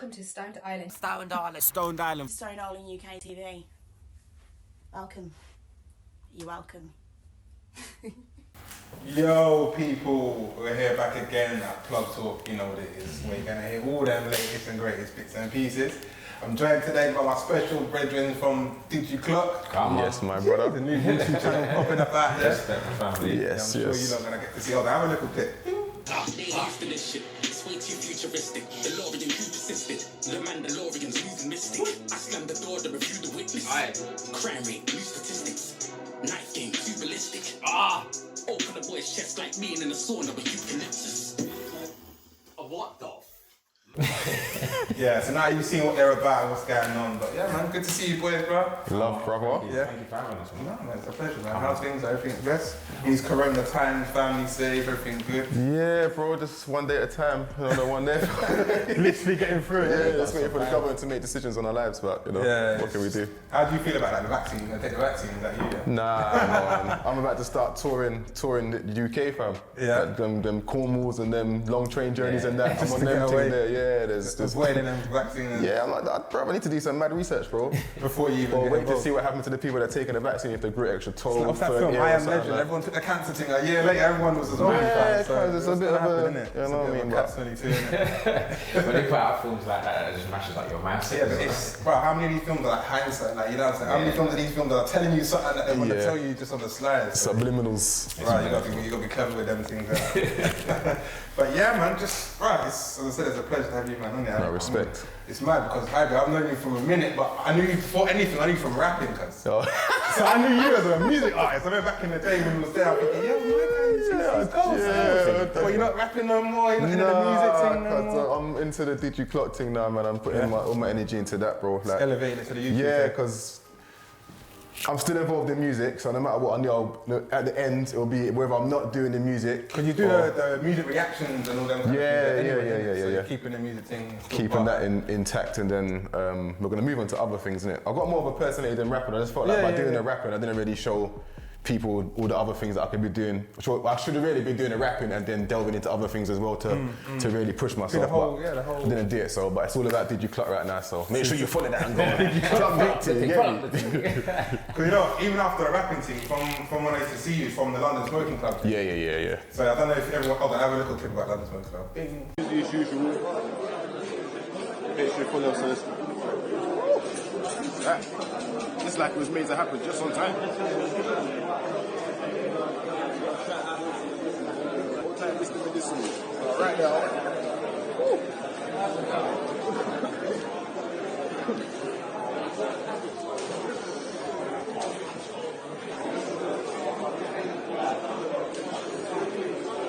Welcome to Stoned Island. Stoned Island. Stoned Island. Stoned Island UK TV. Welcome. You're welcome. Yo people, we're here back again at Plug Talk, you know what it is. We're gonna hear all them latest and greatest bits and pieces. I'm joined today by my special brethren from DigiClock. Yes, my brother. The new YouTube channel popping up out there. Family. Yes, I'm sure you're not gonna get to see all that. Have a little bit. After this shit, it's way too futuristic. DeLorean who persisted. The Mandalorian's moving mystic. I slammed the door to review the witness. Crime rate, new statistics. Knife game, too ballistic. Open a boy's chest like me and in a sauna with eucalyptus. What the? Yeah, so now you've seen what they're about and what's going on. But yeah, man, good to see you boys, bro. Love, brother. Yeah. Thank you for having us, man. No, man, it's a pleasure, man. How's things? Everything's best? These corona times, family safe, everything good? Yeah, bro, just one day at a time. Another one day. Literally getting through it. Yeah, just waiting for the government to make decisions on our lives, but you know, what can we do? How do you feel about that, the vaccine? You take the vaccine, is that you? Yeah? Nah, man. I'm about to start touring the UK, fam. Yeah. Like, them Cornwalls and them long train journeys and that. Just I'm to on get them away. thing there. Yeah, there's waiting them vaccine. Yeah, I'm like, bro, I need to do some mad research, bro. Before you even Or get wait involved. to see what happened to the people that are taking the vaccine if they grew extra tall. What's that film? I Am Legend. Everyone took the cancer thing a year later. Everyone was as well. Yeah, because it's a bit of a, innit? you know what I mean? Catch 22, innit? When they put out films like that, it just mashes like your mindset. Yeah, but it's, bro, how many of these films are like hindsight? Like, you know what I'm saying? How many films of these films are telling you something that they want to tell you just on the slides? Subliminals. Right, you gotta be clever with them things. But yeah, man, just, right, as I said, it's a pleasure to have you, man, on there. No, respect. It's mad because I've known you from a minute, but I knew you before anything, I knew you from rapping, cuz. Oh. So I knew you as a music artist. I remember back in the day when you was there, I was thinking, yo, my guy, well, you're not rapping no more, you're not into the music thing no more. I'm into the DigiClock thing now, man. I'm putting all my energy into that, bro. Like, elevating it to the YouTube yeah, thing. because I'm still involved in music, so no matter what, I know at the end it'll be whether I'm not doing the music. Could you do the music reactions and all them kind of things anyway, so you're keeping the music thing. Keeping that intact, and then we're gonna move on to other things, innit? I've got more of a personality than rapping. I just felt like by doing the rapping, I didn't really show people all the other things that I could be doing. So I should have really been doing the rapping and then delving into other things as well to really push myself. The whole. I didn't do it, so but it's all about DigiClock right now. So make sure you follow that and go. Because you know, even after the rapping thing, from when I used to see you from the London Smoking Club. Yeah. So I don't know if everyone. Hold on, I have a little tip about London Smoking Club. Bing. As usual, make sure you follow us first. It's like it was made to happen just on time. What time is the medicinal? Right now.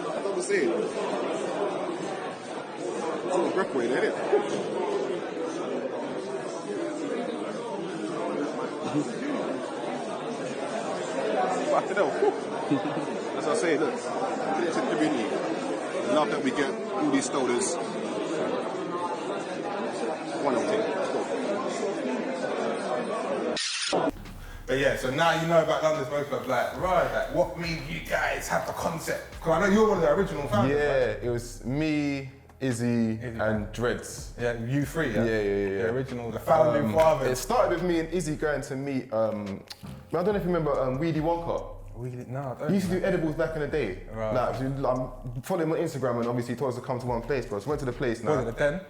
That's what I'm saying. It's all grip weight, isn't it? Fucking hell. As I say, look, it's a community. Love that we get all these stoners. One of them. But yeah, so now you know about London Smoking Club. Like, right, like, what made you guys have the concept? Because I know you're one of the original founders. Yeah, right? it was me, Izzy, and Dreads. Yeah, you three. Yeah, The original, the founding fathers. It started with me and Izzy going to meet. I don't know if you remember Weedy Wonka. No, I don't. He used to do edibles back in the day. Right. Like, I'm following him on Instagram, and obviously he told us to come to one place, bro. So we went to the place now. Was it the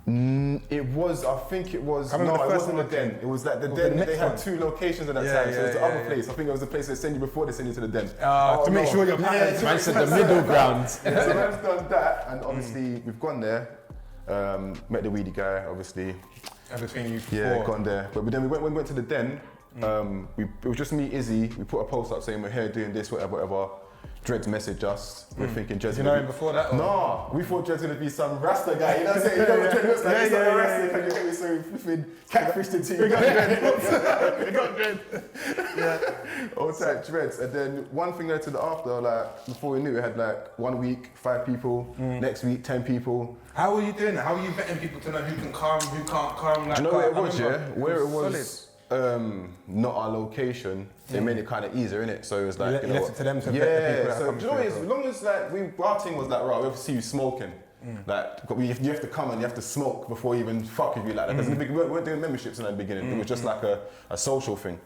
Den? It was, I think it was, I remember no, the it first wasn't the one Den. It was like the Was Den, the next they had one? 2 locations at that Yeah, time, so it was the yeah, other yeah. place. I think it was the place they send you before they send you to the Den. To make sure you're yeah, Man said the middle ground. So man's done that, and obviously we've gone there, met the weedy guy, obviously. And between you Yeah, four. gone there. But then when we went to the Den, it was just me, Izzy. We put a post up saying we're here doing this, whatever. Dreads messaged us. We're thinking Dreads. Did you know him before that? Or? No, we thought Dreads gonna be some Rasta guy. You know what I'm saying? You know what Dread looks like? He's not a Rasta. Can you get me so flipping catfish the team? We got Dread. We got Dread. Yeah. All type Dreads. And then one thing led to the after. Like before we knew, it had like 1 week 5 people. Next week 10 people. How were you doing that? How were you vetting people to know who can come, who can't come? Like, Do you know where it I was? remember Yeah, where it was. solid. Not our location, it made it kind of easier, innit? So it was like, You left it to them to vet the people yeah. that So come do you know what it is? through, As long as like our team was like, right, we have to see you smoking. Like, you have to come and you have to smoke before you even fuck with you like that. Because we weren't doing memberships in the beginning. It was just like a social thing.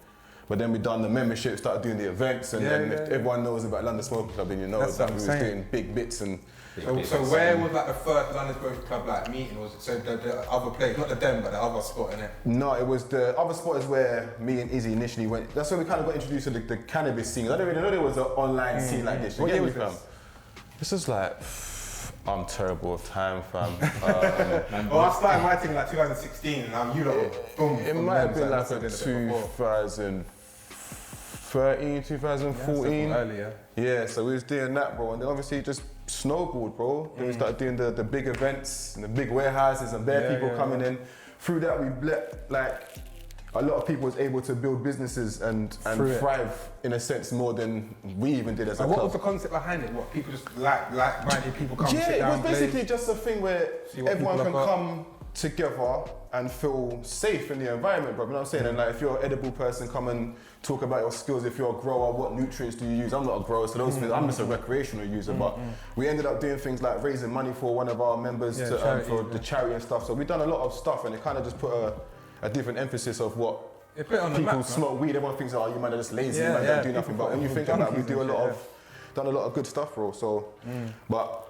But then we done the membership, started doing the events, and then if everyone knows about London Smoking Club, then you know that we was doing big bits and. So where was like the first London Smoking Club like meeting? Was it so the other place, not the Den, but the other spot in it? No, it was the other spot is where me and Izzy initially went. That's where we kind of got introduced to the cannabis scene. I didn't really know there was an online scene like this. What year was this? This is like. I'm terrible with time, fam. Well, I started my thing like 2016, and now you lot, boom. It might have been like a 2013, 2014. Earlier. Yeah, so we was doing that, bro, and then obviously it just snowballed, bro. Then we started doing the big events and the big warehouses and people coming in. Through that, we like a lot of people was able to build businesses and thrive in a sense more than we even did as a club. What was the concept behind it? What people just like-minded people come sit down? Yeah, it was basically just a thing where everyone can come together and feel safe in the environment, bro. You know what I'm saying? And like, if you're an edible person, come and talk about your skills. If you're a grower, what nutrients do you use? I'm not a grower, so those things, I'm just a recreational user. But we ended up doing things like raising money for one of our members for the charity and stuff. So we've done a lot of stuff, and it kind of just put a different emphasis of what people smoke weed. Everyone thinks, oh, you man are just lazy, you man don't do nothing. But when you think about it, we do done a lot of good stuff, bro. So, but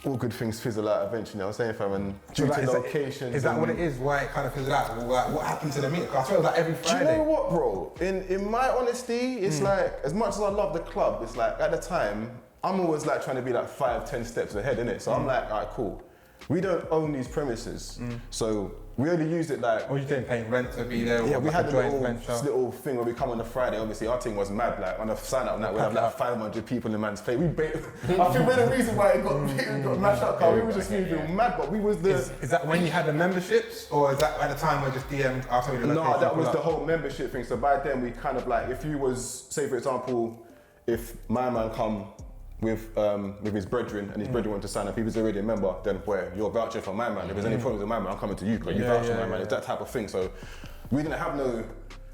all good things fizzle out eventually. You know what I'm saying, fam? And due to locations. Is that what it is? Why it kind of fizzled out? Like, what happened to the meeting? Because I feel it was like every Friday. Do you know what, bro? In my honesty, it's like, as much as I love the club, it's like at the time, I'm always like trying to be like 5-10 steps ahead, innit? So I'm like, all right, cool. We don't own these premises, so we only use it like. What are you doing? Paying rent to be there? Yeah, we had this little thing where we come on a Friday. Obviously, our thing was mad. Like on a sign-up night, we have like 500 people in man's place. I think we're the reason why it got mashed up. We were just moving mad, but we was the. Is that when you had the memberships, or is that at the time where just DM? I'll tell you the location. No, that was the whole membership thing. So by then, we kind of like, if you was, say for example, if my man come with his brethren and his brethren want to sign up, if he's already a member, then where you're vouching for my man. If there's any problems with my man, I'm coming to you because you vouch for my man. It's that type of thing. So we didn't have no,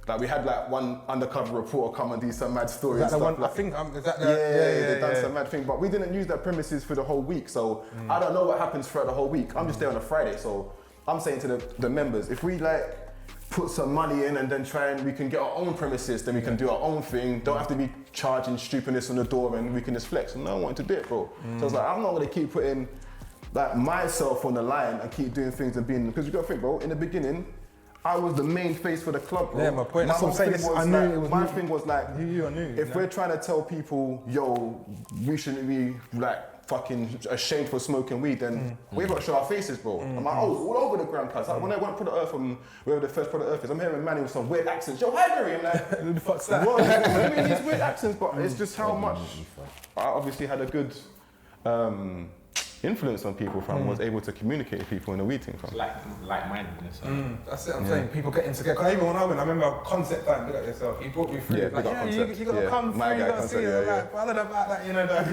like we had like one undercover reporter come and do some mad story and stuff. I think, is that the... they done some mad thing, but we didn't use that premises for the whole week. So I don't know what happens throughout the whole week. I'm just there on a Friday. So I'm saying to the members, if we like, put some money in and then we can get our own premises, then we can do our own thing. Don't have to be charging stupidness on the door and we can just flex. And no one wanted to do it, bro. So I was like, I'm not gonna keep putting like myself on the line and keep doing things and being, because you gotta think, bro, in the beginning, I was the main face for the club, bro. Yeah, my point, that's what I'm saying. I knew it was my thing was like, you knew. If we're trying to tell people, yo, we shouldn't be like, fucking ashamed for smoking weed, then we've got to show our faces, bro. I'm like, all over the ground, cuz. Like, when I went to Product Earth from wherever the first Product Earth is, I'm hearing Manny with some weird accents. Yo, hi, Barry. I'm like, who the fuck's that? What? I mean, these weird accents, but it's just how much I obviously had a good influence on people, fam. Was able to communicate with people in the weed thing, fam. Like-mindedness. That's it, I'm saying. People getting together. Because even when I went, I remember concept time, look at yourself. He brought me through. Yeah, like, you Concept. gotta come through, you gotta see it. Yeah. Like, I don't know about that, you know, like,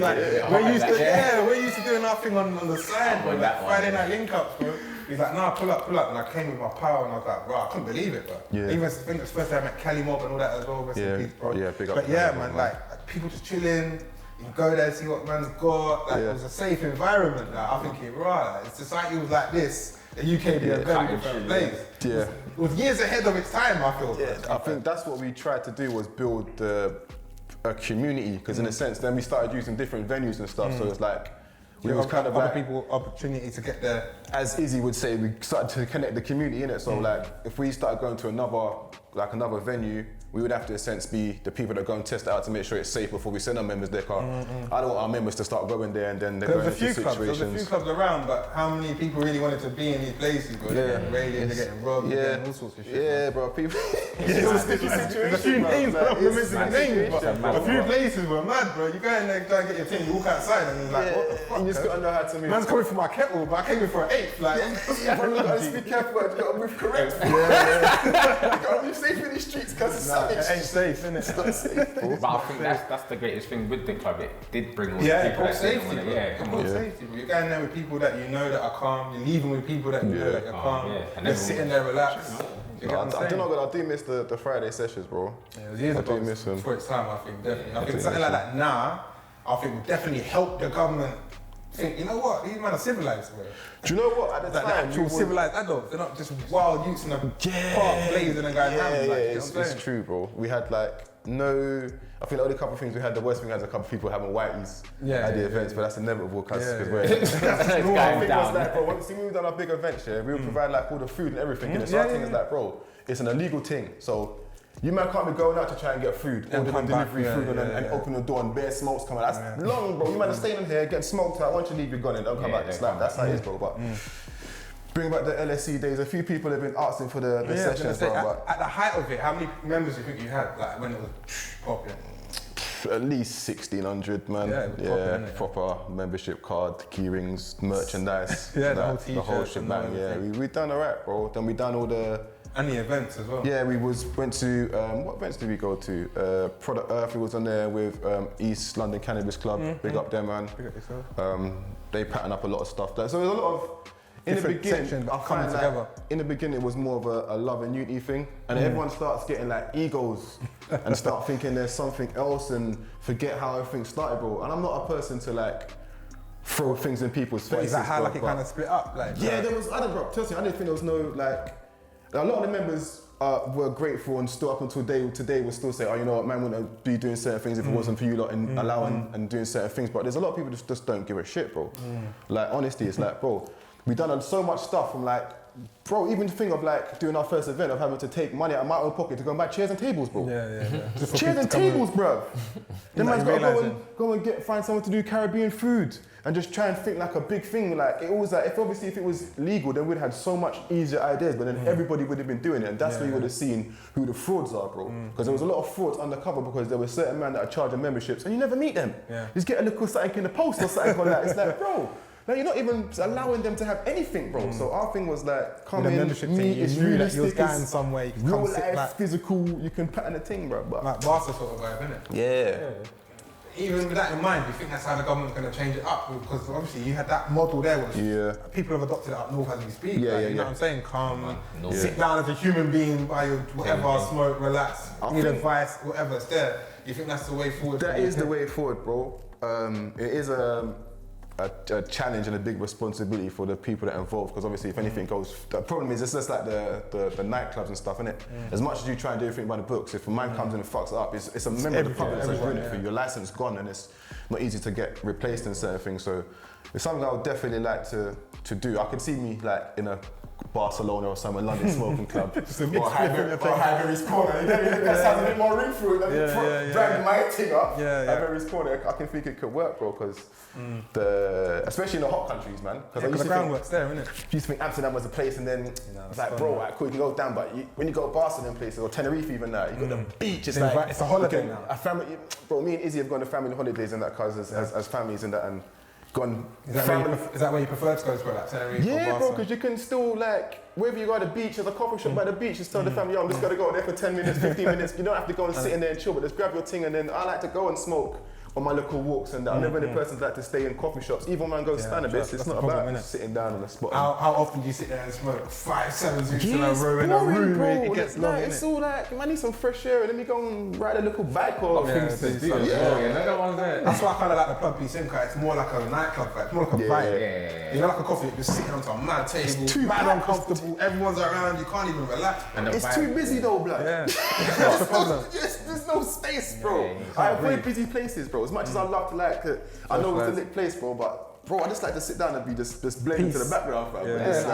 we're used to doing our thing on the side, bro. Like Friday night link-ups, bro. He's like, nah, pull up. And I came with my power and I was like, bro, I couldn't believe it, but even I think it's the first time I met Cali Mob and all that as well. Bro. Yeah, big up. But yeah, man, like, people just chilling. You go there, see what man's got. Like, it was a safe environment. Like, I think if society was like this, the UK would be a very different place. Yeah. It was years ahead of its time, I feel. Yeah, I think that's what we tried to do, was build a community, because in a sense, then we started using different venues and stuff. So it's like, we was kind of like people opportunity to get there. As Izzy would say, we started to connect the community in it. So like, if we started going to another venue, we would have to, in a sense, be the people that go and test it out to make sure it's safe before we send our members there. I don't want our members to start going there and then they're going into situations. There was a few clubs around, but how many people really wanted to be in these places, bro? They're getting raided, they're getting robbed, they're getting all sorts of shit. Yeah, bro, people. It was a sticky situation. There's a few names, bro. I'm missing the names, but a few places were mad, bro. You go in there, try and get your thing, you walk outside and you're like, what the fuck? You just gotta know how to move. Man's coming for my kettle, but I came in for an eighth. Like, you gotta be careful, you gotta move correct. You gotta move safe in these streets, because it's savage. It ain't safe, innit? It's not safe, bro. But I think that's the greatest thing with the club. It did bring all the Yeah, people it brought safety, that bro. It brought safety, bro. You're going there with people that you know that are calm. You're leaving with people that you know that are calm. And They're sitting there relaxed. I don't know, but I do miss the Friday sessions, bro. Yeah, it was years I ago. do miss them. For its time, I think, definitely. I think something like that now, I think would definitely help the government think, you know what, these men are civilised, bro. Do you know what? At the Like, time, they're actual civilised adults. They're not just wild youths in a park blazing and going ham. Like, you know what I'm saying? It's true, bro. We had like no. I think the only couple of things we had. The worst thing was a couple of people having whiteys at the events, but that's inevitable because we're. It's going down. Like, bro, once we've done our big events, we would provide like all the food and everything. So our thing is like, bro, it's an illegal thing. So you man can't be going out to try and get food, ordering delivery food and open the door and bare smokes coming. That's long, bro. You man are staying in here, getting smoked out. Once you leave, you're gone and don't come back. That's how it is, bro. But bring back the LSC days. A few people have been asking for the sessions, bro. At the height of it, how many members do you think you had, like when it was popular? At least 1,600, man. Yeah, proper membership card, key rings, merchandise. The whole t-shirt. The whole shebang, we done alright, bro. Then we done all the... And the events as well. Yeah, went to, what events did we go to? Product Earth, we was on there with East London Cannabis Club. Big up them, man. Big up yourself. They pattern up a lot of stuff. So there's a lot of... In the beginning, I find like, in the beginning it was more of a love and unity thing, and everyone starts getting like egos and start thinking there's something else and forget how everything started, bro. And I'm not a person to like throw things in people's faces. Is that how like it kind of split up? Like, there was. I didn't think there was no like. A lot of the members were grateful and still up until today would still say, oh, you know what, man wouldn't be doing certain things if it wasn't for you lot and allowing and doing certain things. But there's a lot of people just don't give a shit, bro. Like honestly, it's like, bro. We've done so much stuff from like, bro, even the thing of like doing our first event of having to take money out of my own pocket to go and buy chairs and tables, bro. Chairs and tables, bro. Then man's got to go and find someone to do Caribbean food and just try and think like a big thing. Like it was like, if it was legal, then we'd have had so much easier ideas, but then everybody would have been doing it. And that's where you would have seen who the frauds are, bro. Because there was a lot of frauds undercover because there were certain men that are charging memberships and you never meet them. Just get a little something in the post or something like that. It's like, bro. No, you're not even allowing them to have anything, bro. So our thing was like, come in, meet, it's realistic, you was going somewhere, you can real come sit life, like, physical, you can pattern a thing, bro. But like Barca sort of vibe, innit? Yeah. Even with that in mind, do you think that's how the government's going to change it up? Because obviously you had that model there was people have adopted it up north as we speak. You know what I'm saying? Come, sit down as a human being, buy your whatever, smoke, relax, need advice, whatever, it's there. You think that's the way forward? That is the way forward, bro. It is a challenge and a big responsibility for the people that are involved, because obviously if anything goes, the problem is it's just like the nightclubs and stuff, innit? As much as you try and do everything by the books, if a man comes in and fucks it up, it's a member of the public that's doing it for you. Your license gone and it's not easy to get replaced in certain things. So it's something I would definitely like to do. I can see me like in a Barcelona or somewhere, London smoking club, or Highbury's Corner. That sounds a bit more ring through it. Drag my thing up. Highbury's Corner. I can think it could work, bro, because especially in the hot countries, man. Because the groundwork's there, isn't it? You used to think Amsterdam was a place, and then it's like, bro, right, cool, you can go down, but when you go to Barcelona places or Tenerife even now, you got the beach. It's like it's a holiday now. A family, bro. Me and Izzy have gone to family holidays and that, cause as families and that, and gone. Is that where you prefer to go to, like Tenerife? Yeah, bro, because you can still like, wherever you go to the beach, there's a coffee shop by the beach, just tell the family, yo, I'm just gonna go there for 10 minutes, 15 minutes. You don't have to go and sit in there and chill, but just grab your thing, and then I like to go and smoke on my local walks and that. I'm never the person that like to stay in coffee shops, even when I go stand a bit. It's not about sitting down on a spot. How often do you sit there and smoke 5-7 zoots in a row in a room? It gets long, it's all like, man, I need some fresh air and let me go and ride a little bike or things to do. That's why I kind of like the Plug P Sim car. It's more like a nightclub vibe. It's more like a vibe. You know, like a coffee, just sitting on some mad table, it's too mad uncomfortable, everyone's around, you can't even relax. It's too busy though, blood. That's the problem. There's no space, bro. I avoid busy places, bro. As much as I love to I know it's a lit place, bro, but bro, I just like to sit down and be just blend into the background, bro.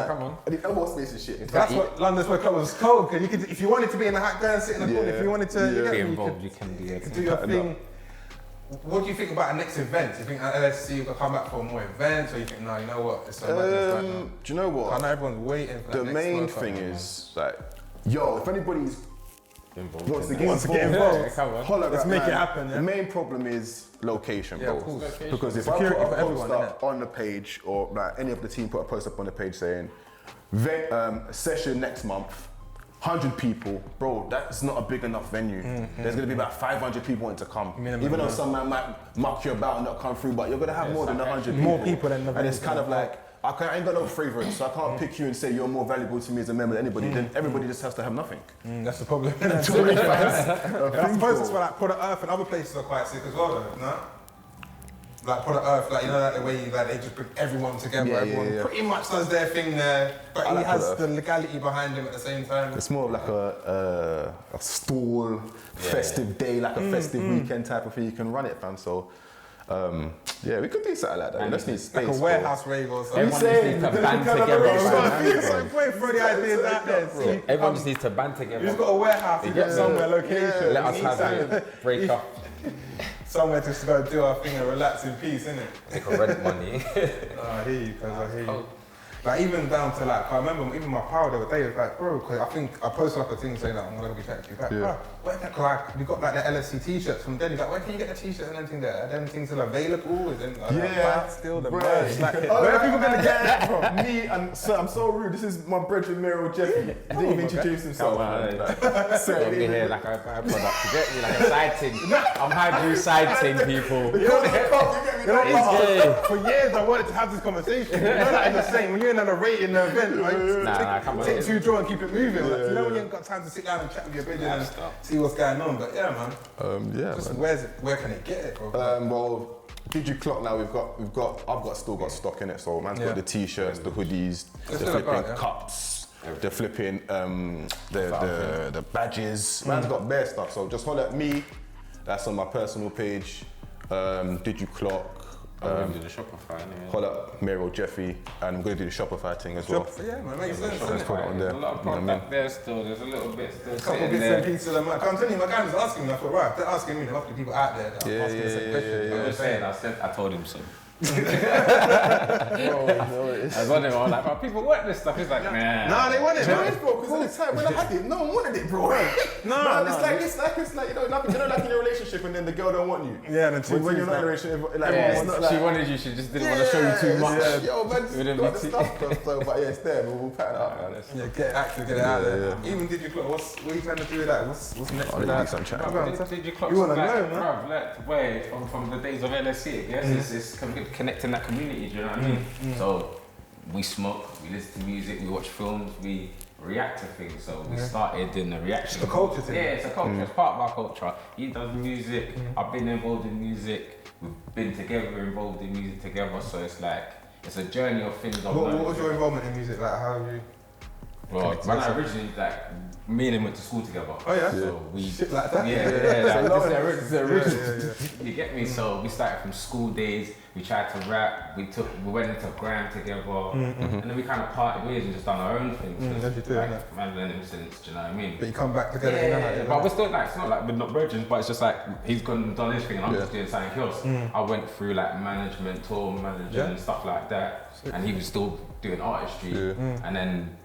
Come on. I need elbow space and shit. That's what London's where club was cold, because you could, if you wanted to be in the hot, go and sit in the corner. If you wanted to be involved, you can do your thing. What do you think about the next event? Do you think LSC will come back for more events, or you think, no, you know what, it's so much now? Do you know what? I know everyone's waiting for that the next main World thing Cup, is, like, yo, if anybody's wants to get involved, let's make it happen. The main problem is location, bro. Because if security I put for a everyone, post up on the page, or like any of the team put a post up on the page saying, session next month, 100 people, bro, that's not a big enough venue. There's gonna be about 500 people wanting to come. Even though some man might muck you about and not come through, but you're gonna have more than 100 people. More people than the And it's kind of like, I ain't got no favourites, so I can't pick you and say you're more valuable to me as a member than anybody. Then everybody just has to have nothing. That's the problem. I suppose it's where like Product Earth and other places are quite sick as well, though, no? like Product Earth, like you know, like the way like they just bring everyone together. Everyone pretty much does their thing there, but he has the legality behind him at the same time. It's more of like a stall, festive day, like a festive weekend type of thing. You can run it, fam. So. Yeah, we could do something like that. We just need space. Like a warehouse rave or something. Everyone just needs to band together. Everyone just needs to band together. You've got a warehouse, you've got somewhere location. Let us have a break up. Somewhere just to go do our thing and relax in peace, innit? Take a rent money. I hear you, cuz I hear you. Like even down to like, I remember even my pal the other day was like, bro, cause I think I posted like a thing saying that I'm gonna be chatting to you. Like, bro, where that like we got like the LSC t-shirts from then. He's like, where can you get the t-shirts and anything there? Are them things still available? Is them still the merch? Like, where are people gonna get that from? Me and I'm so rude. This is my brethren Meryl Jeffy. He didn't even introduce himself. Over here like a byproduct. You get me? Like a side thing. I'm hybrid side thing, people. For years I wanted to have this conversation. You know, like the same when you're in a rating event, like take two draw and keep it moving. Like, you know when you ain't got time to sit down and chat with your brethren and see what's going on. But yeah, man. Just where can it get it, bro? Well, did you clock now? I've still got stock in it. So man's got the t-shirts, the hoodies, the flipping cups, the flipping the badges. Man's got bare stuff. So just holler at me. That's on my personal page. Did you clock? I'm do the Shopify anyway. Call up Meryl Jeffy, and I'm going to do the Shopify thing as well. Yeah, man, makes sense. Let's put it on there. There's a lot of product there still. There's a little bit still Couple sitting bits there. and pieces of I'm telling you, my guy was asking me. I thought, right, they're asking me. There must be people out there that are asking the same question. I'm just saying. I told him so. I was No, wondering, I was like, oh, people want this stuff. He's like, nah. Nah, they want it, man. bro, because at the time when I had it, no one wanted it, bro. No, it's like you know, like in a relationship and then the girl don't want you. Yeah, and then when you're not in a relationship, like Yeah, it's not she like, wanted you, she just didn't want to show you too much. Yo, man, just got the stuff, so, but yeah, it's there. We'll pattern it up, man. Yeah, get it out there. Even did you clock? What are you trying to do with that? What's next with that? Did you clock You wanna some, know, like, man? bruv, like, where from the days of LSC, yes, it's connecting that community, do you know what I mean? So we smoke, we listen to music, we watch films, we react to things. So we started in the reaction. It's a culture thing. Yeah, it's a culture. It's part of our culture. He does music. I've been involved in music. We've been together, involved in music together. So it's like it's a journey of things. What was your involvement in music? Like, how have you? Well, when I originally, like, me and him went to school together. Oh yeah. So we Shit like that. this is the original. You get me? So we started from school days. We tried to rap. We went into grime together, and then we kind of parted ways and just done our own things. As you do, like, man, learning since, do you know what I mean? But you come back together. You know how But we're still like, it's not like we're not virgins, but it's just like he's gone and done his thing and I'm just doing something else. I went through like management, tour managing and stuff like that, and he was still doing artistry, and then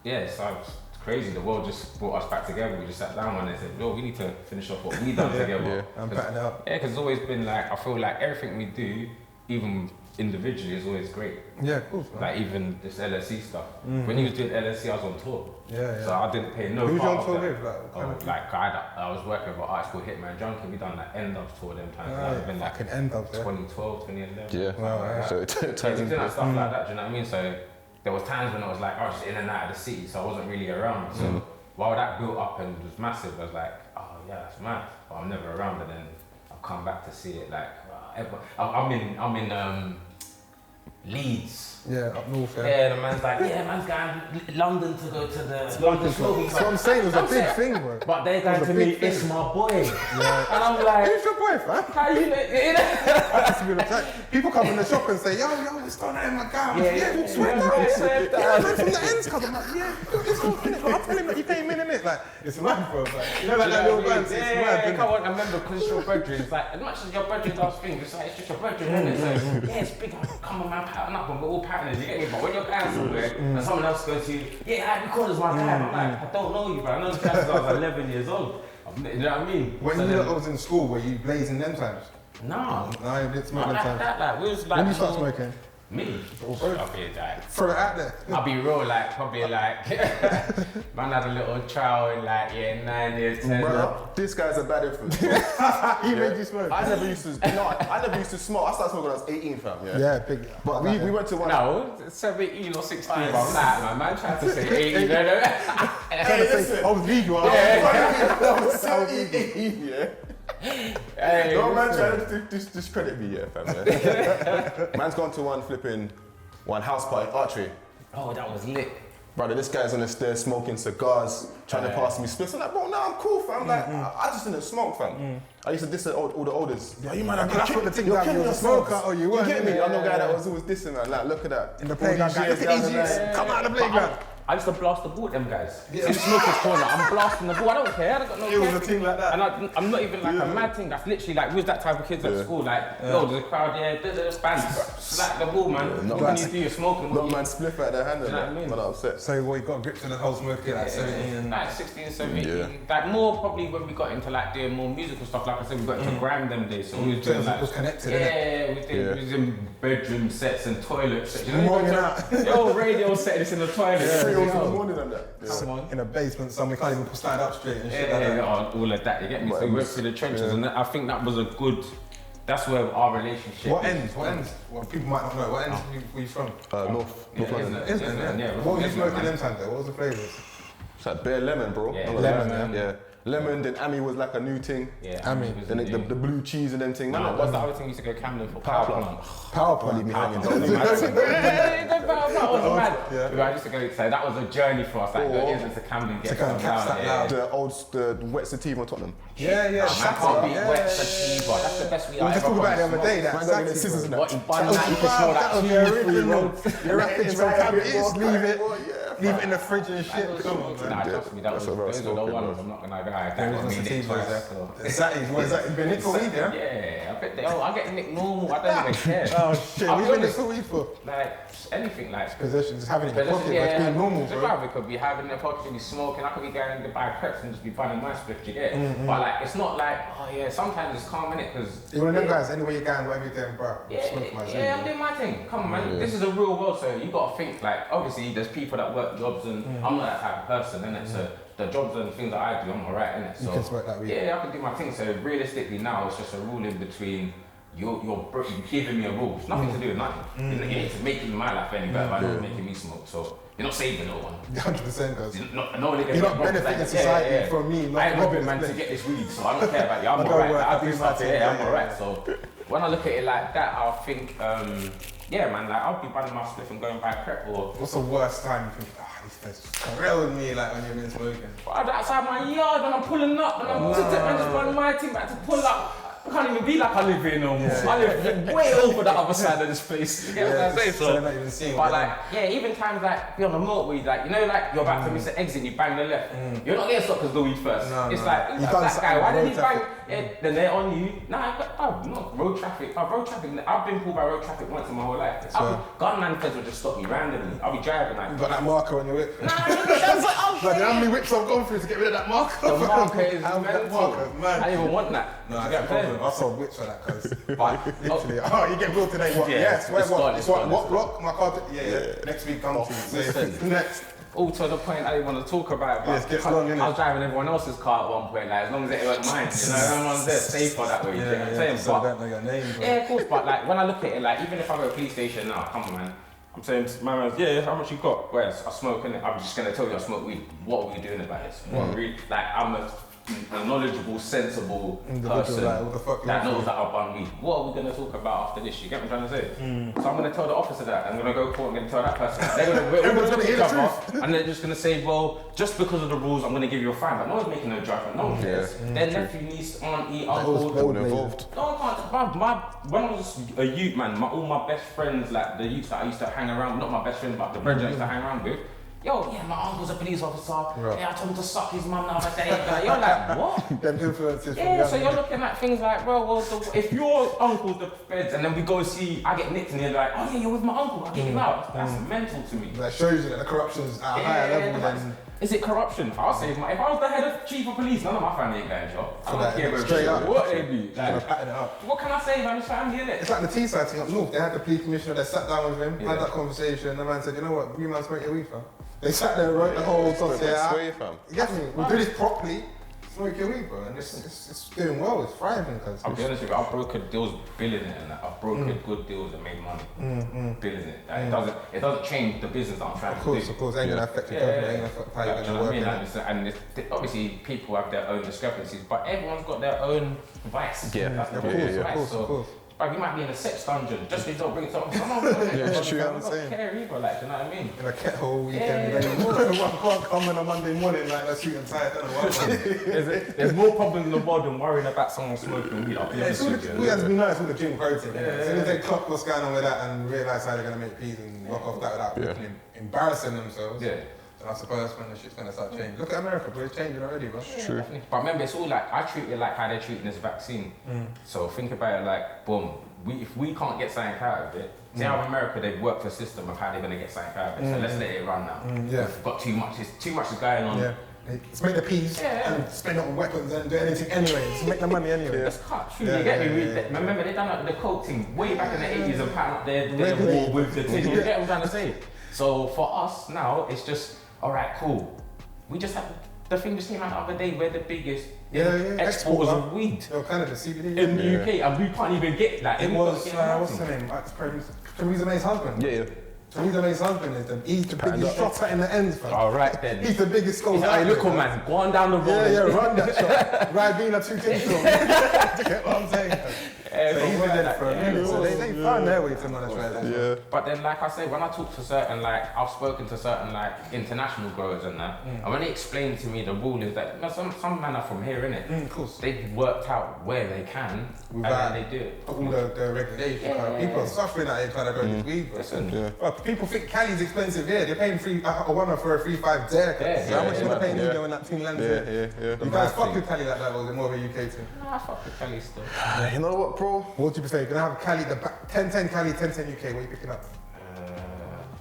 so it's crazy. The world just brought us back together. We just sat down one day and said, "Yo, we need to finish off what we done together." I'm patting it up. Yeah, because it's always been like I feel like everything we do, even individually, is always great. Yeah, of course. Man. Like even this LSC stuff. When he was doing LSC, I was on tour. Yeah. So I didn't pay no Who was you part on tour of that. with? Like I was working with an artist called Hitman Junkie. We done like end up tour them times. That would have been like Fucking end up, 2012, 2011. Yeah. Wow, So it Yeah, turns we did into stuff like that. Do you know what I mean? So there was times when I was like, I was just in and out of the city, so I wasn't really around. So while that built up and was massive, I was like, oh yeah, that's mad. But I'm never around, and then I've come back to see it. Like I'm in Leeds. Yeah, up north. Yeah, the man's like, man's going London to go to the London Smoking That's what I'm saying. It was a big thing, bro. But they're going to me, it's my boy. Yeah. And I'm like, Who's your boy, fam? how you know? People come in the shop and say, yo, what's going on in my guy? Yeah, swear yeah, down. swear Yeah, down. man, from the ends, cuz I'm like, it's all in it. I'll tell him that you came in it. Like, it's mad, bro. Like, you know, like that little band, it's mad. Come on, I remember because it's your brethren. It's like, as much as your brethren does things, it's like, it's just your brethren, isn't it? So, yeah, it's big. Come on, man, pattern up, and we're all patterners, you get me? But when you're going somewhere and someone else goes to you, I record as my guy, I'm like, I don't know you, but I know this guy since I was 11 years old. You know what I mean? When So you then- was in school, were you blazing them times? No. No, you didn't smoke Not them like times. that, like, we was like. When did you start smoking? Me? I'll be like. Throw it out there. I'll be real, like, probably like, man had a little trial in like, 9 years, 10. Bro, this guy's a bad influence. He made you smoke. I never used to smoke. I started smoking when I was 18, fam. Yeah, big. But we went to one. No, 17 or 16, but I'm like, my man tried to say 18, no. I was legal. I was 17, yeah. Hey, No man trying to discredit me, yeah, fam. Yeah. Man's gone to one house party, archery. oh, that was lit. Brother, this guy's on the stairs smoking cigars, trying to pass me splits. I'm like, bro, nah, I'm cool, fam. Like, I just didn't smoke, fam. I used to diss all the olders. Yeah, you man, that's what the thing You're that killing you was a yourselves. smoker or you You weren't. get me? I'm the guy that was always dissing, man. Like, look at that. In the All playground, these guy, years look at these down the youths. line. Come out of the But playground. I used to blast the ball at them guys. In the smoker's corner, I'm blasting the ball. I don't care. I don't got no It was care. a thing like that. And I'm not even like a mad thing. That's literally like, with that type of kids at school, like, yo, there's a crowd here, there's bands. Slap the ball, man. not When bad. you do your smoking, Not man spliff out their hand, you know what I mean? man, I'm upset. So what, you got grips in the whole smoking like 17 and... like 16, 17. Yeah. Like more probably when we got into like doing more musical stuff. Like I said, we got into gram them days. So we was doing It like, was connected, yeah, we was in bedroom sets and toilet sets. You know, Morning out. yo, radio set this in the toilet. 3 Yo, in the morning and that. Yeah. come on. In a basement, so we can't even stand up straight and shit Yeah, like that. all of that. You get me? So we went through the trenches, and I think that was a good. That's where our relationship. What ends? What ends? Well, people might not know. What ends were you from? North Yeah, London. isn't it? Yeah. What were you Isn't it, smoking man? them times though? What was the flavours? It's like bare lemon, bro. Yeah, lemon, Yeah. Lemon, then Ami was like a new thing. Yeah, I mean, was Then the the blue cheese and them thing. No, Man, what's the other thing we used to go Camden for? Power Power plant. plant. Power plant. Leave me hanging. Power plant was mad. Yeah. I used to go, so that was a journey for us. Like, Oh. go into Camden, get To kind some of catch down. that Yeah. loud. The wet sativa on Tottenham. Yeah, yeah. Man can't beat yeah, wet yeah, sativa. That's the best we We were just talking about it the other day. That Man, got the sativa. scissors in that. What in bun that you can smell That was that the cheese free original. road. You're wrapping some cabbages, leave it. Yeah, Leave it in the fridge and shit. Come on, man. Nah, trust me, that was That's what I was those were the smoking, ones. bro. I'm not gonna lie. There That is got no me nicked sativas twice. there. So. Exactly. What is that? Been nicked for weed, yeah? Yeah, I bet they, I get nicked normal. I don't even care. Oh shit. I'll We've be been nicked honest, for weed for like anything, like. possession, just having it in your But pocket, but it's being normal, it's bro. about, we could be having it in the pocket, could be smoking, I could be going to buy preps and just be buying my split, you get it? But like, it's not like, oh yeah, sometimes it's calm in it, because You one of them guys, anywhere you going, whatever you're doing, bro. Smoke my yeah, I'm doing my thing. Come on, man. This is a real world, so you gotta think like. Obviously, there's people that work jobs, and I'm not that type of person, innit? So the jobs and things that I do, I'm alright, innit? So You can smoke that weed. yeah, I can do my thing. So realistically, now it's just a rule in between. You're giving me a rule. It's nothing to do with nothing. You need to make my life any better by not making me smoke. So you're not saving no one. 100% goes. You're not You're not benefiting society from me, not I ain't robbing robbing man the to place. get this weed, so I don't care about you. I'm I don't alright. work, I I do do stuff my here. thing, I'm yeah, alright. yeah. So when I look at it like that, I think, yeah, man, like I'll be buying my spliff and going buy prep or. What's the worst time you think, these guys grilled me like when you've been smoking? I'm outside my yard and I'm pulling up and I'm just running my team back to pull up. I can't even be like I live here no more. I live way over the other side of this place. You get what I'm saying? So they're not even seeing But it. like, yeah, even times like be on the motorway, like you know, like you're about to miss the exit, you bang the left. You're not getting stopped because the weed first. No, It's no. like, You've who's done that guy? something, Why did road he bang? traffic. Yeah, then they're on you. Nah, not road traffic. Road traffic. I've been pulled by road traffic once in my whole life. Gunman feds will just stop me randomly. I'll be driving like. You got that marker on your whip. Nah, that's like, oh, Like, how many whips I've gone through to get rid of that marker? the marker is How that mental. marker, man. I didn't even want that. No, You that's get the what I'm saying? problem. I sold whips for that, cuz. But, Literally. Oh, you get billed today. What? Yeah, Yes, where it's what? gone, It's it's what? gone, What it's block? My car. Yeah. Next week, come to you. listen. Next. all to the point I didn't want to talk about it. Yes, But gets I long, innit? was driving everyone else's car at one point, like as long as it wasn't mine. You know, everyone's there safer that way. You know what I'm saying? So I But- don't know your name, bro. yeah, of course, but like when I look at it, like even if I go to a police station now, come on, man. I'm saying to my man, yeah, how much you got? Whereas I smoke, innit? I'm just gonna tell you I smoke weed. What are we doing about this? What really, like I'm a knowledgeable, sensible Individual, person like, what the fuck you that want knows that I've done weed. What are we gonna talk about after this? You get what I'm trying to say? So I'm gonna tell the officer that. I'm gonna go court and gonna tell that person. That. They're gonna, we're all gonna look at each other, and they're just gonna say, well, just because of the rules, I'm gonna give you a fine. But no one's making no judgment. No one cares. Their nephew, niece, auntie, uncle. All involved. No, I can't. When I was a youth, man, all my best friends, like the youths that I used to hang around, not my best friends, but the brethren I used to hang around with. Yo, yeah, my uncle's a police officer. Right. Yeah, I told him to suck his mum the other day. Like, you're like, what? Them influences from Yeah, young so you're age. looking at things like, bro, well, if your uncle's the feds and then we go see, I get nicked and you're like, oh yeah, you're with my uncle, I'll get you out. That's mental to me. That shows you that the corruption's at a higher level than Is it corruption? I'll say, if I was the head of chief of police, none of my family ain't going to jail. I don't that, care straight about up. what they be. trying to Like, pattern it up. what can I say, man? It's family, innit? It's like the Teesside thing up north. They had the police commissioner, they sat down with him, Yeah. had that conversation, and the man said, you know what, you man smoke your weed, fam. They sat there and wrote the whole dossier out. Sway, fam. You get me? We'll do this properly. smoke your weed, bro, and it's doing well. It's thriving, cause. I'll be honest with you, I've brokered deals billing it and that. I've brokered good deals and made money billing it. Like, it doesn't change the business that I'm trying to do. Of course, ain't gonna affect your company, ain't gonna affect how you're gonna work. You know what I mean? And obviously people have their own discrepancies, but everyone's got their own vice. Yeah, That's the of course. Like, you might be in a sex dungeon just because you don't bring it to someone. Yeah, it's true, I'm I saying. don't care either, like, do you know what I mean? In a kettle weekend, I can't come on a Monday morning like that's shooting tight. I don't know what. There's more problems in the world than worrying about someone smoking weed. I'll be honest with you. We have to be nice with the gym protein. As soon as they clock what's going on with that and realise how they're going to make peas and rock off that without people embarrassing themselves, then I suppose when the shit's going to start changing. Look at America, bro, it's changing already, bro. True. But remember, it's all like, I treat it like how they're treating this vaccine. So think about it like, boom, if we can't get something out of it, see how in America they've worked a system of how they're going to get something out of it, so let's let it run now. We've got too much is going on. Yeah. Let's make the peas and spend it on weapons and do anything anyway. Let's make the money anyway. Let's cut through, you get me? Remember, they done the coke thing way back in the 80s and patterned up their war with the thing. You get what I'm trying to say? So for us now, it's just, alright, cool. We just have, the thing just came out the other day, we're the biggest exporters of weed Kind of the CBD in the UK, and we can't even get that. It was, what's her name? Theresa May's husband. Yeah. Theresa May's husband he's the biggest shopper in the ends, fam. Alright then. He's the biggest skull. Hey, look, man, go on down the road. Run that shop. Ribena 2 things. Do you get what I'm saying? So he's been there for a minute. So they found their way to manage that. Yeah. But then, like I say, when I talk to certain, like, I've spoken to certain, like, international growers and that, and when they explain to me the rule is that, you know, some men are from here, innit? Of course. They've worked out where they can, and then they do it. All the regulations. People are suffering out here trying to grow this weed, bro. But people think Cali's expensive here. They're paying a one for a 3-5 there. How much are you going to pay in India when that thing lands here? You guys fuck with Cali like that, or is it more of a UK thing? Nah, I fuck with Cali still. You know what, bro? What do you prefer? You're going to have Cali, the 10-10 Cali, 10-10 UK. What are you picking up?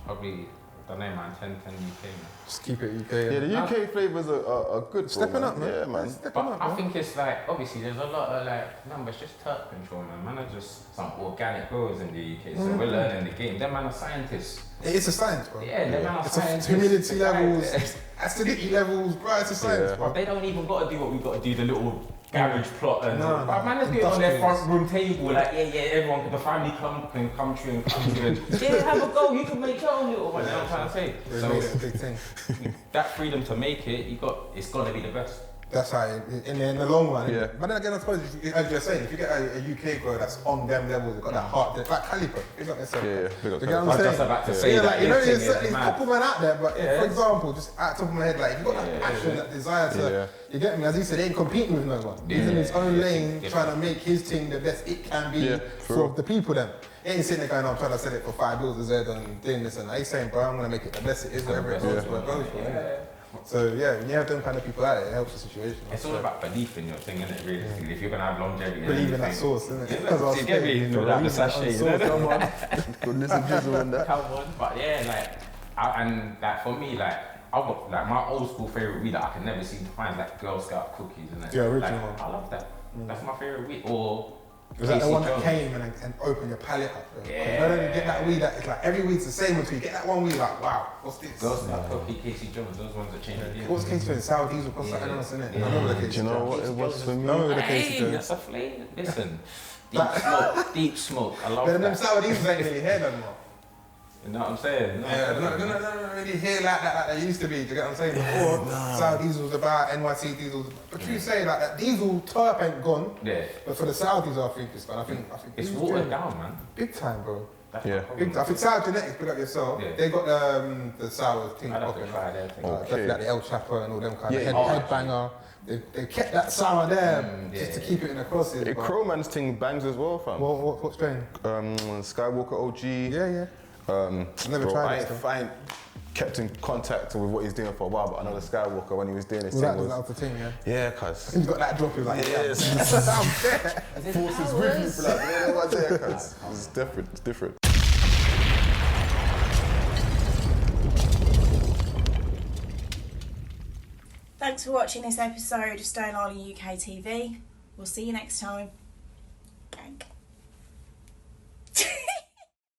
Probably, I don't know, man, 10 UK, man. Just keep it UK. Yeah, the UK flavours are good. Stepping up, man. Yeah, man. But I think it's like, obviously, there's a lot of like, no, but it's just turf control, man. Man are just some organic growers in the UK, so we're learning the game. Them man are scientists. It's a science, bro. Yeah, them man are scientists. Humidity levels, acidity levels, bro. It's a science, bro. They don't even got to do what we got to do, the little garage plot and but man is doing it on Industrials. their front room table, like everyone can, the family can come through and come through and have a go, you can make your own little one, you know what I'm trying to say? So it's a big thing. That freedom to make it, it's got to be the best. That's how, in the long run. Yeah. But then again, I suppose, as you're saying, if you get a UK grower that's on them levels, they've got that heart, like Calico, it's not necessarily. Yeah. You get what I'm I was saying? just about to say that. Like, you know, this there's thing is a mad. couple men out there, but for example, just at the top of my head, like, you've got that passion, that desire to, you get me? As he said, he ain't competing with no one. He's in his own lane, trying to make his team the best it can be for the people then. He ain't sitting there going, I'm trying to sell it for $5 a Z and doing this and that. He's saying, bro, I'm going to make it the best it is, whatever it goes for, it goes for, innit? So yeah, when you have them kind of people out there, it helps the situation. It's all about belief in your thing, isn't it, realistically? If you're going to have longevity. Believe in that source, isn't it? You get me? Without the sachet. Come on. Goodness and jizzle and that. Come on. But yeah, like, for me, like, I've got, like, my old school favourite weed that I can never seem to find is, like, Girl Scout cookies, isn't it? Yeah, original one. Like, I love that. That's my favourite weed. Or Was that the one that Jones. came and opened your palate up? Bro? Yeah. You know, you get that weed that it's like every weed's the same until you get that one weed like, wow, what's this? Girl Scout cookie, Casey Jones, those ones that change the game. What's Casey doing? Sour diesel, what's something else in it? I remember the Do Casey you know Jones. what it was for me? I remember the Casey Hey, Jones. that's a flavour. Listen, deep smoke. I love But them that. sour diesels ain't really here no more. You know what I'm saying? Yeah, they're not really here like that like they used to be. Do you get what I'm saying? Before, sour diesel was about NYC diesels. But you say like that diesel turp ain't gone. Yeah. But for the sour diesel, I think it's gone. I think It's diesel's watered doing down, man. big time, bro. That's Yeah. my problem. Big time. I think Sour Genetics, pick up yourself. Yeah. They got the sour thing I'd have to popping. try their thing. Okay. Like the El Chapo and all them kind of Yeah. headbanger. They kept that sour there just to keep it in the crosses. Hey, but- Crowman's thing bangs as well, fam. What's going? Skywalker OG. Yeah. Never Bro, tried it, I ain't kept in contact with what he's doing for a while, but I know the Skywalker when he was doing his Was thing that was. the thing, yeah? Yeah, cuz. He's got that drop, he was like, Yes. I'm there. Forces with you for that. You know what I'm saying, cuz? It's different. It's different. Thanks for watching this episode of Stone Island UK TV. We'll see you next time. Gang.